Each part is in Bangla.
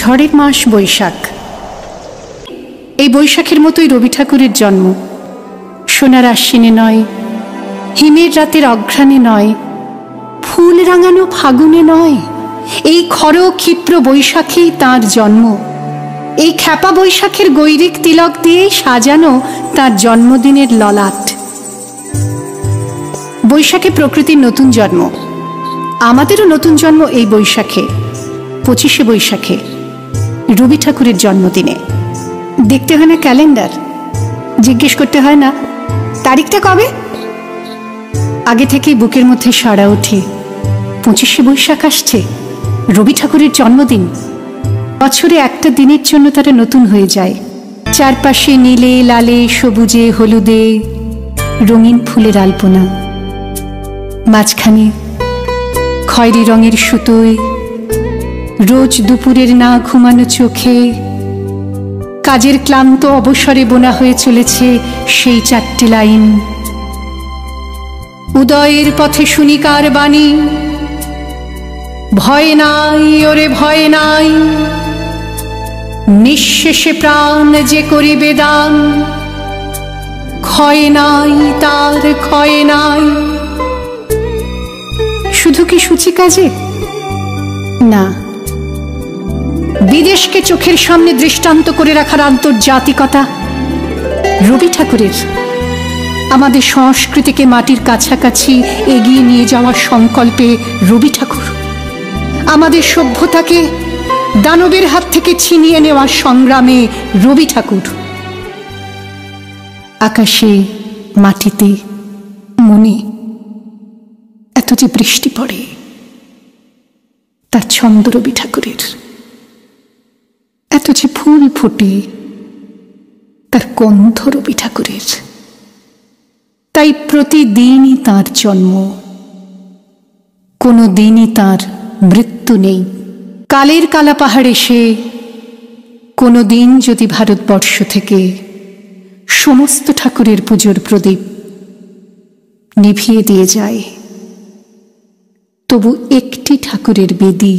ঝড়ের মাস বৈশাখ। এই বৈশাখের মতোই রবি ঠাকুরের জন্ম। সোনার আশ্বিনে নয়, হিমের রাতের অঘ্রাণে নয়, ফুল রাঙানো ফাগুনে নয়, এই খর ক্ষিপ্র বৈশাখেই তাঁর জন্ম। এই খ্যাপা বৈশাখের গৈরিক তিলক দিয়েই সাজানো তাঁর জন্মদিনের ললাট। বৈশাখে প্রকৃতির নতুন জন্ম, আমাদেরও নতুন জন্ম এই বৈশাখে, 25শে বৈশাখে, রবি ঠাকুরের জন্মদিনে। দেখতে হয় না ক্যালেন্ডার, জিজ্ঞেস করতে হয় না তারিখটা কবে। আগে থেকেই বুকের মধ্যে সাড়া ওঠে, 25শে বৈশাখ আসছে, রবি ঠাকুরের জন্মদিন। বছরে একটা দিনের জন্য তারা নতুন হয়ে যায়। চারপাশে নীলে লালে সবুজে হলুদে রঙিন ফুলের আলপনা, মাঝখানে খয়েরি রঙের সুতোয় রোজ দুপুরের না ঘুমানো চোখে কাজের ক্লান্ত অবসরে বোনা হয়ে চলেছে সেই 4টে লাইন। উদয়ের পথে শুনি কার বাণী, ভয় নাই ওরে ভয় নাই, নিঃশেষে প্রাণ যে করিবে দান, ক্ষয় নাই তার ক্ষয় নাই। শুধু কি সূচি কাজে? না, বিদেশকে চোখের সামনে দৃষ্টান্ত করে রাখার আন্তর্জাতিকতা রবি ঠাকুরের। আমাদের সংস্কৃতিকে মাটির কাছাকাছি এগিয়ে নিয়ে যাওয়ার সংকল্পে রবি ঠাকুর, আমাদের সভ্যতাকে দানবের হাত থেকে ছিনিয়ে নেওয়ার সংগ্রামে রবি ঠাকুর। আকাশে মাটিতে মনে এত যে বৃষ্টি পড়ে, তার ছন্দ রবি ঠাকুরের। এত যে ফুল ফোটে, তার গন্ধ রবি ঠাকুরের। তাই প্রতিদিনই তাঁর জন্ম, কোনো দিনই তাঁর মৃত্যু নেই। কালের কালা পাহাড় এসে কোনো দিন যদি ভারতবর্ষ থেকে সমস্ত ঠাকুরের পুজোর প্রদীপ নিভিয়ে দিয়ে যায়, তবু একটি ঠাকুরের বেদী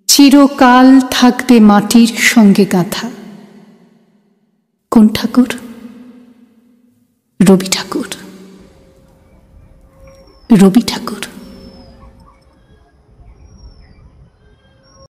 চিরকাল থাকবে মাটির সঙ্গে গাঁথা। কোন ঠাকুর? রবি ঠাকুর। রবি ঠাকুর।